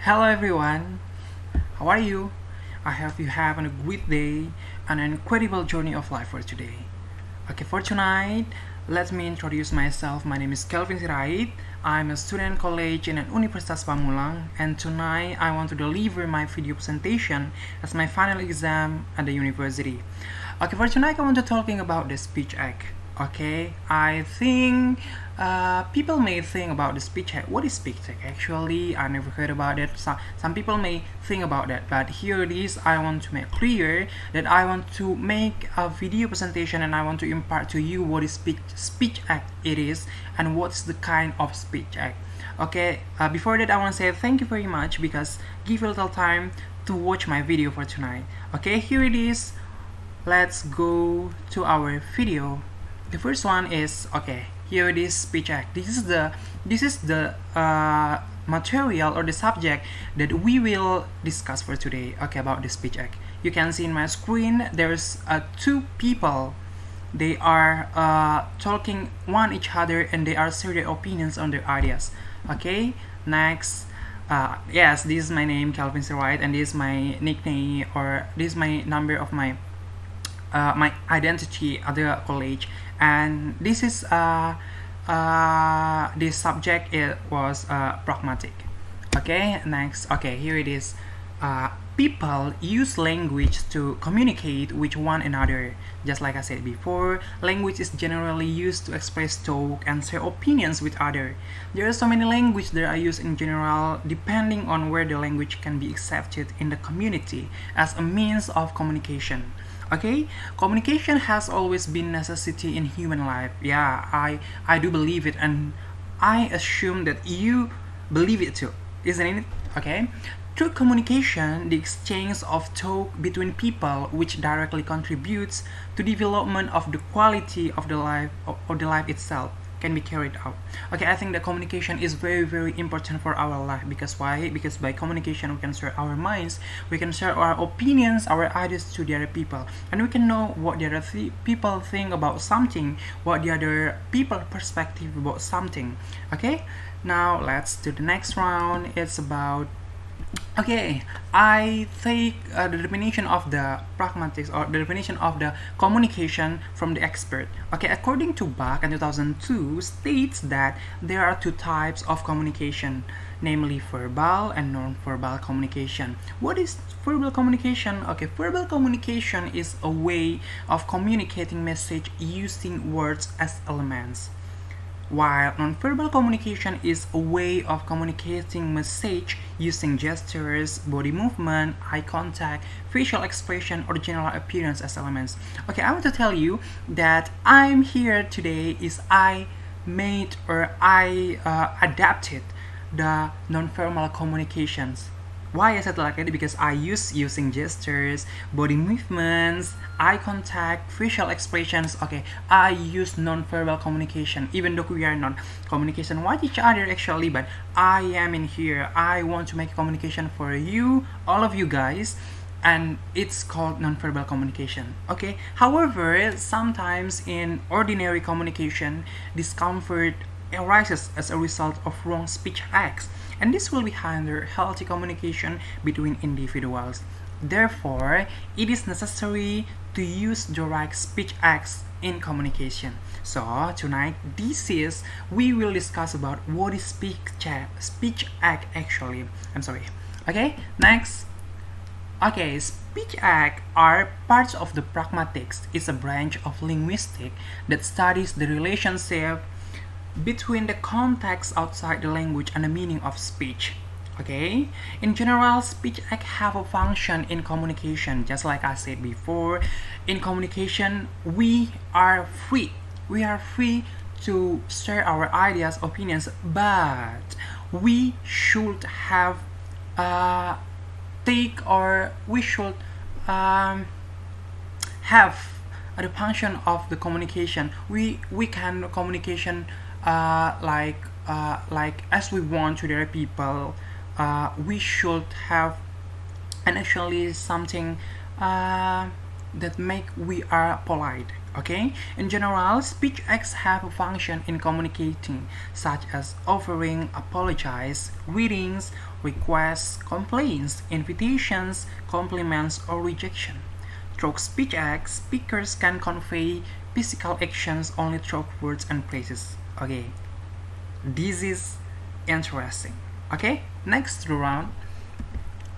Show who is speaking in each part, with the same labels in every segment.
Speaker 1: Hello everyone, how are you? I hope you have a great day and an incredible journey of life for today. Okay, for tonight, let me introduce myself. My name is CELVIN SIRAIT. I'm a student college in an Universitas Pamulang, and tonight I want to deliver my video presentation as my final exam at the university. Okay, for tonight I want to talking about the speech act. Okay, I think people may think about the speech act. What is speech act? Actually, I never heard about it. Some people may think about that, but here it is. I want to make clear that I want to make a video presentation and I want to impart to you what is speech act it is and what's the kind of speech act. Okay, before that I want to say thank you very much because give a little time to watch my video for tonight. Okay, here it is. Let's go to our video. The first one is, okay, here it is, speech act. This is the material or the subject that we will discuss for today. Okay, about the speech act. You can see in my screen there's two people. They are talking one each other and they are sharing their opinions on their ideas. Okay, next. Yes, this is my name, CELVIN SIRAIT, and this is my nickname, or this is my number of my identity at the college, and this is this subject it was pragmatic. Okay, next. Okay, here it is. People use language to communicate with one another. Just like I said before, language is generally used to express talk and share opinions with others. There are so many languages that are used in general depending on where the language can be accepted in the community as a means of communication. Okay, communication has always been necessity in human life. Yeah, I do believe it, and I assume that you believe it too, isn't it? Okay, through communication, the exchange of talk between people, which directly contributes to development of the quality of the life or the life itself, can be carried out. Okay, I think that communication is very important for our life. Because why? Because by communication we can share our minds, we can share our opinions, our ideas to the other people, and we can know what the other people think about something, what the other people perspective about something. Okay, now let's do the next round. It's about, okay, I take the definition of the pragmatics, or the definition of the communication from the expert. Okay, according to Bach in 2002, states that there are two types of communication, namely verbal and non-verbal communication. What is verbal communication? Okay, verbal communication is a way of communicating message using words as elements, while non-verbal communication is a way of communicating message using gestures, body movement, eye contact, facial expression, or general appearance as elements. Okay, I want to tell you that I'm here today is I made or I adapted the non-verbal communications. Why I said like that? Because I using gestures, body movements, eye contact, facial expressions. Okay, I use non-verbal communication, even though we are not communication with each other actually, but I am in here. I want to make communication for you, all of you guys, and it's called non-verbal communication. Okay, however, sometimes in ordinary communication, discomfort arises as a result of wrong speech acts, and this will be hindered healthy communication between individuals. Therefore, it is necessary to use the right speech acts in communication. So tonight, we will discuss about what is speech act actually. I'm sorry. Okay, next. Okay, speech act are parts of the pragmatics. It's a branch of linguistics that studies the relationship between the context outside the language and the meaning of speech. Okay, in general, speech act have a function in communication. Just like I said before, in communication we are free to share our ideas, opinions, but we should have have the function of the communication. We can communication like as we want to the other people. We should have and actually something that make we are polite. Okay, in general, speech acts have a function in communicating, such as offering, apologize, greetings, requests, complaints, invitations, compliments, or rejection. Through speech acts, speakers can convey physical actions only through words and phrases. Okay, this is interesting. Okay, next round.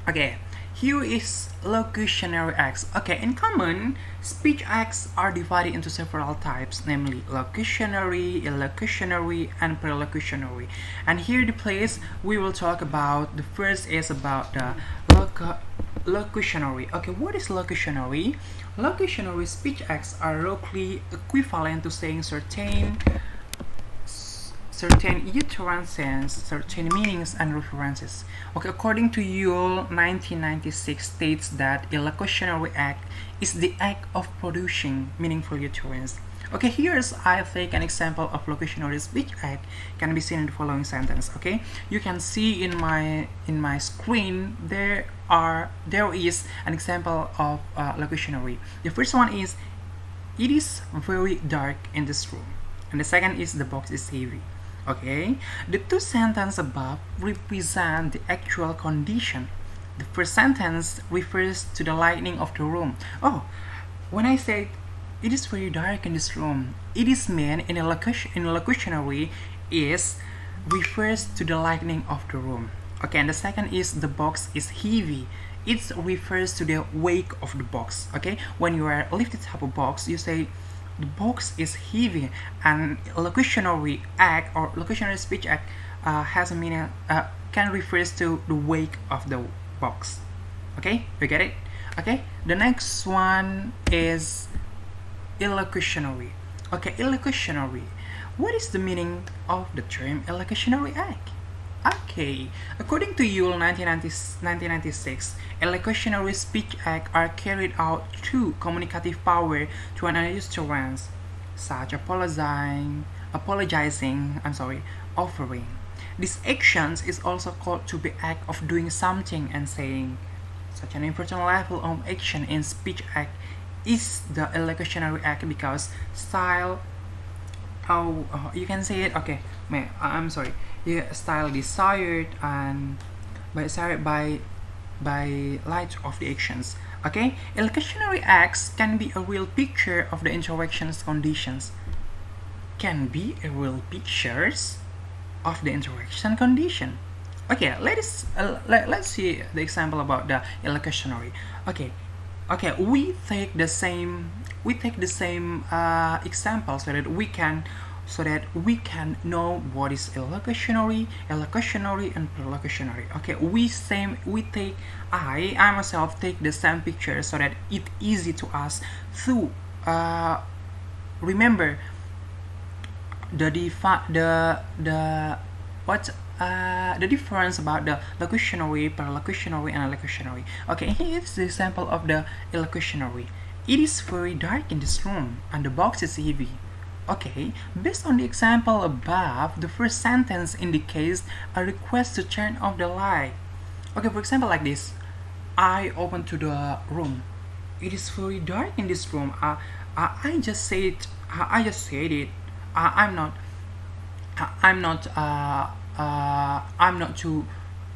Speaker 1: Okay, here is locutionary acts. Okay, in common, speech acts are divided into several types, namely locutionary, elocutionary, and prolocutionary. And here the place we will talk about, the first is about the locutionary. Okay, what is locutionary? Locutionary speech acts are roughly equivalent to saying certain utterances, certain meanings and references. Okay, according to Yule 1996 states that a locutionary act is the act of producing meaningful utterance. Okay, here's I take an example of locutionary speech act can be seen in the following sentence. Okay, you can see in my screen there is an example of locutionary. The first one is, it is very dark in this room, and the second is, the box is heavy. Okay, the two sentences above represent the actual condition. The first sentence refers to the lighting of the room. Oh, when I say it is very dark in this room, it is meant in a locutionary is refers to the lighting of the room. Okay, and the second is, the box is heavy. It refers to the weight of the box. Okay, when you are lifting up a box, you say the box is heavy, and locutionary act or locutionary speech act has a meaning, can refers to the weight of the box. Okay, you get it? Okay, the next one is elocutionary. Okay, elocutionary. What is the meaning of the term elocutionary act? Okay, according to Yule 1996, elocutionary speech acts are carried out through communicative power to an utterance, such apologizing, offering. This actions is also called to be act of doing something and saying. Such an important level of action in speech act is the elocutionary act because style, you can say it. Okay, I'm sorry. Yeah, style desired and by light of the actions. Okay, elocutionary acts can be a real picture of the interactions conditions. Can be a real pictures of the interaction condition. Okay, let's see the example about the elocutionary. Okay, we take the same example so that we can know what is elocutionary, and prolocationary. Okay, I myself take the same picture so that it's easy to us to remember the difference about the locutionary, prolocutionary, and elocutionary. Okay, here is the example of the elocutionary. It is very dark in this room, and the box is heavy. Okay, based on the example above, the first sentence indicates a request to turn off the light. Okay, for example, like this: I open to the room. It is very dark in this room. I just said it. I'm not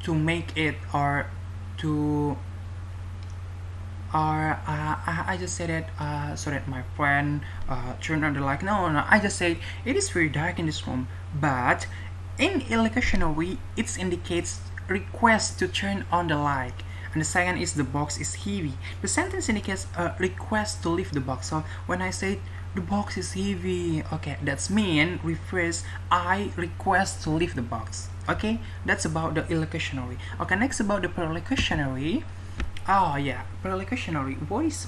Speaker 1: to make it or to I just said it so that my friend turned on the light. No, I just said it is very dark in this room. But in elocutionary, it indicates request to turn on the light. And the second is, the box is heavy. The sentence indicates a request to lift the box. So when I say the box is heavy, okay, that's mean refers I request to lift the box. Okay, that's about the elocutionary. Okay, next about the prolocationary. Oh yeah, prolocationary. What is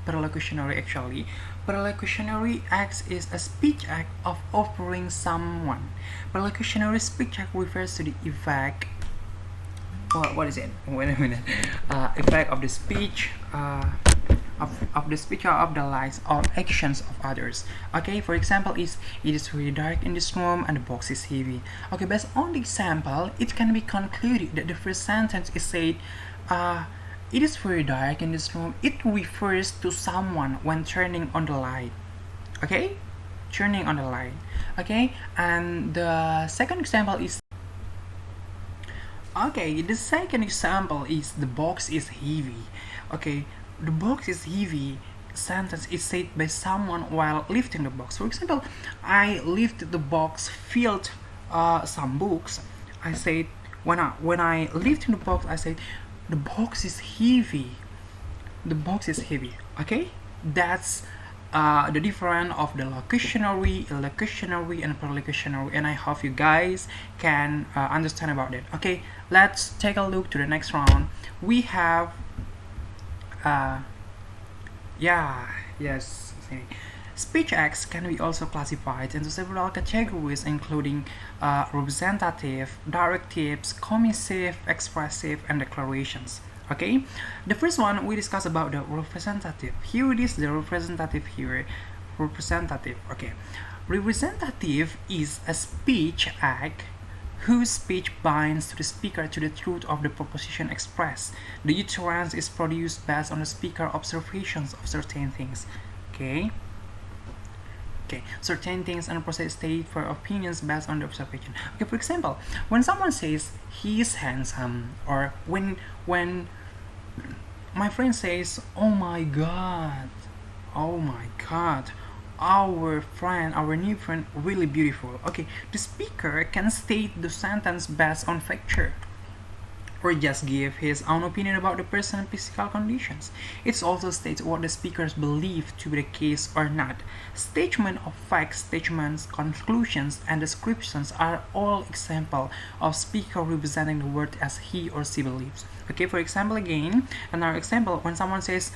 Speaker 1: prolocationary actually? Prolocationary act is a speech act of offering someone. Prolocationary speech act refers to the effect. What is it? Wait a minute. Effect of the speech. Of the speech or of the lives or actions of others. Okay, for example, it is very dark in this room and the box is heavy. Okay, based on the example, it can be concluded that the first sentence is said, It is very dark in this room. It refers to someone when turning on the light. Okay, turning on the light. Okay, and the second example is the box is heavy. Okay, the box is heavy sentence is said by someone while lifting the box. For example, I lifted the box filled some books. I said when I lifted the box, I said the box is heavy. The box is heavy. Okay, that's the difference of the locationary, elocutionary, and prolocationary, and I hope you guys can understand about it. Okay, let's take a look to the next round. We have speech acts can be also classified into several categories, including representative, directives, commissive, expressive, and declarations. Okay, the first one we discuss about the representative. Here it is, the representative here. Representative. Okay, representative is a speech act whose speech binds to the speaker to the truth of the proposition expressed. The utterance is produced based on the speaker's observations of certain things. Okay, certain things and process state for opinions based on the observation. Okay, for example, when someone says he's handsome, or when my friend says, oh my god, our new friend really beautiful. Okay, the speaker can state the sentence based on factor, or just give his own opinion about the person's physical conditions. It also states what the speakers believe to be the case or not. Statement of facts, statements, conclusions, and descriptions are all examples of speaker representing the word as he or she believes. Okay, for example, again, another example, when someone says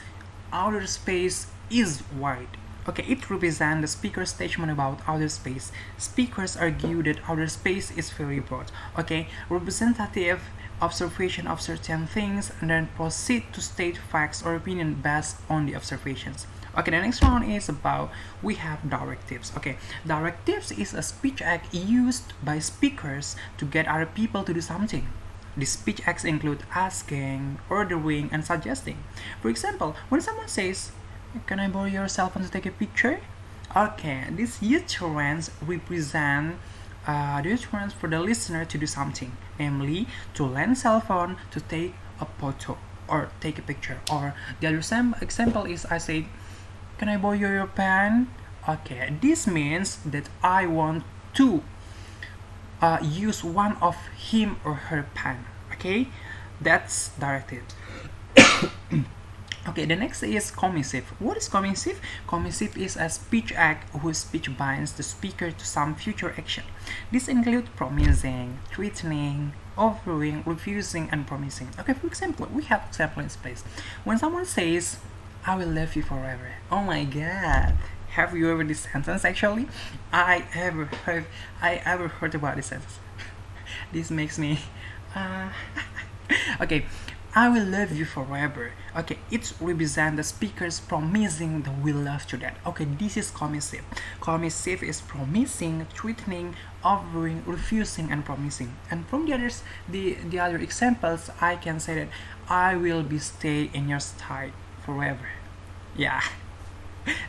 Speaker 1: outer space is wide. Okay, it represents the speaker's statement about outer space. Speakers argue that outer space is very broad. Okay, representative observation of certain things and then proceed to state facts or opinion based on the observations. Okay, the next one is about, we have directives. Okay, directives is a speech act used by speakers to get other people to do something. The speech acts include asking, ordering, and suggesting. For example, when someone says, can I borrow your cell phone to take a picture? Okay, this utterance represent the utterance for the listener to do something, namely to lend cell phone to take a photo or take a picture. Or the other example is, I say, can I borrow your pen? Okay, this means that I want to use one of him or her pen. Okay, that's directives. Okay, the next is commissive. What is commissive? Commissive is a speech act whose speech binds the speaker to some future action. This includes promising, threatening, offering, refusing, and promising. Okay, for example, we have example in this place. When someone says, I will love you forever. Oh my god. Have you ever this sentence actually? I ever heard about this sentence. This makes me okay. I will love you forever. Okay, it represents the speakers promising the will love to that. Okay, this is commissive. Commissive is promising, threatening, offering, refusing, and promising. And from the other examples, I can say that I will be stay in your side forever. Yeah.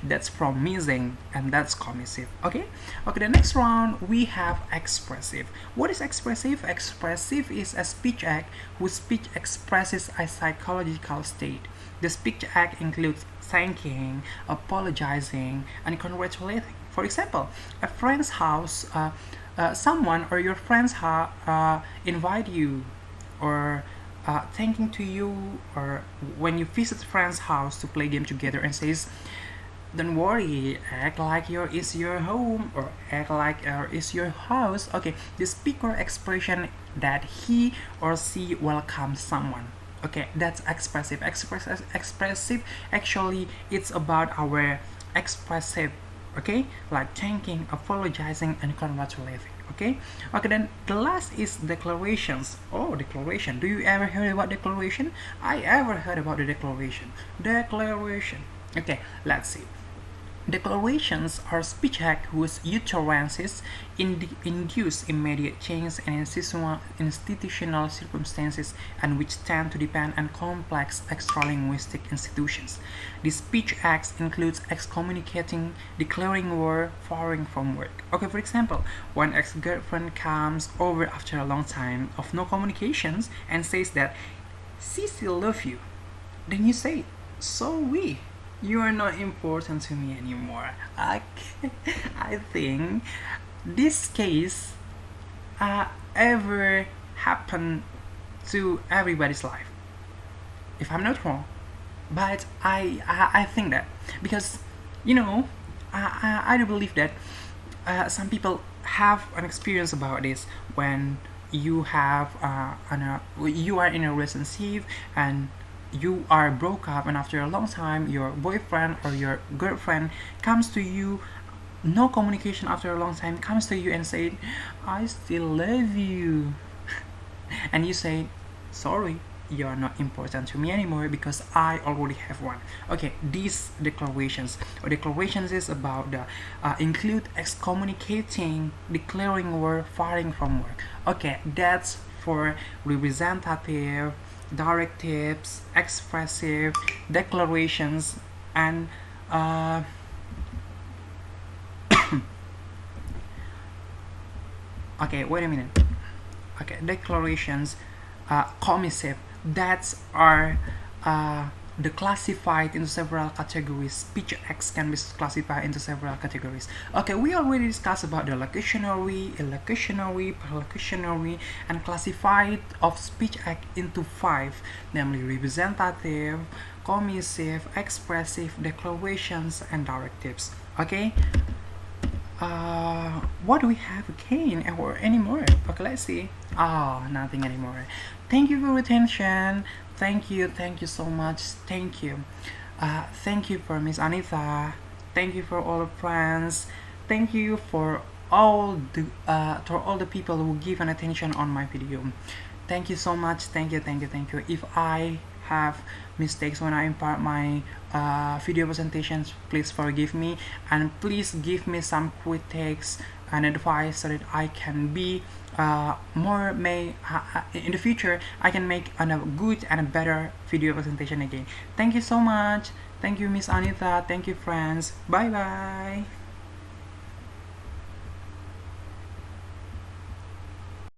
Speaker 1: That's promising, and that's commissive. Okay, the next round we have expressive. What is expressive? Expressive is a speech act whose speech expresses a psychological state. The speech act includes thanking, apologizing, and congratulating. For example, a friend's house, someone or your friends invite you, or thanking to you, or when you visit a friend's house to play game together and says, don't worry, act like is your home, or act like is your house. Okay, the speaker expression that he or she welcomes someone. Okay, that's expressive. Expressive actually it's about our expressive. Okay, like thanking, apologizing, and congratulating. Okay, then the last is declarations. Oh, declaration. Do you ever heard about declaration? I ever heard about the declaration. Okay, let's see. Declarations are speech acts whose utterances induce immediate change in institutional circumstances and which tend to depend on complex extralinguistic institutions. These speech acts include excommunicating, declaring war, firing from work. Okay, for example, one ex-girlfriend comes over after a long time of no communications and says that she still loves you. Then you say, so we. You are not important to me anymore. I think this case ever happened to everybody's life, if I'm not wrong. But I think that because I do believe that some people have an experience about this when you have you are in a relationship and you are broke up, and after a long time your boyfriend or your girlfriend comes to you, no communication after a long time, comes to you and say, I still love you. And you say, sorry, you are not important to me anymore because I already have one. Okay, these declarations is about the include excommunicating, declaring war, firing from work. Okay, that's for representative, directives, expressive, declarations, and okay, wait a minute. Okay, declarations, commissive, that are the classified into several categories. Speech acts can be classified into several categories. Okay, we already discussed about the locationary, elocutionary, prolocationary, and classified of speech act into 5, namely representative, commissive, expressive, declarations, and directives. Okay, what do we have again or anymore? Okay, let's see. Nothing anymore. Thank you for your attention. Thank you so much. Thank you for Miss Anita. Thank you for all the friends. Thank you for all the people who give an attention on my video. Thank you so much. Thank you. If I have mistakes when I impart my video presentations, please forgive me, and please give me some critiques and advice so that I can be in the future I can make a good and a better video presentation again. Thank you so much. Thank you, Miss Anita. Thank you, friends. Bye bye.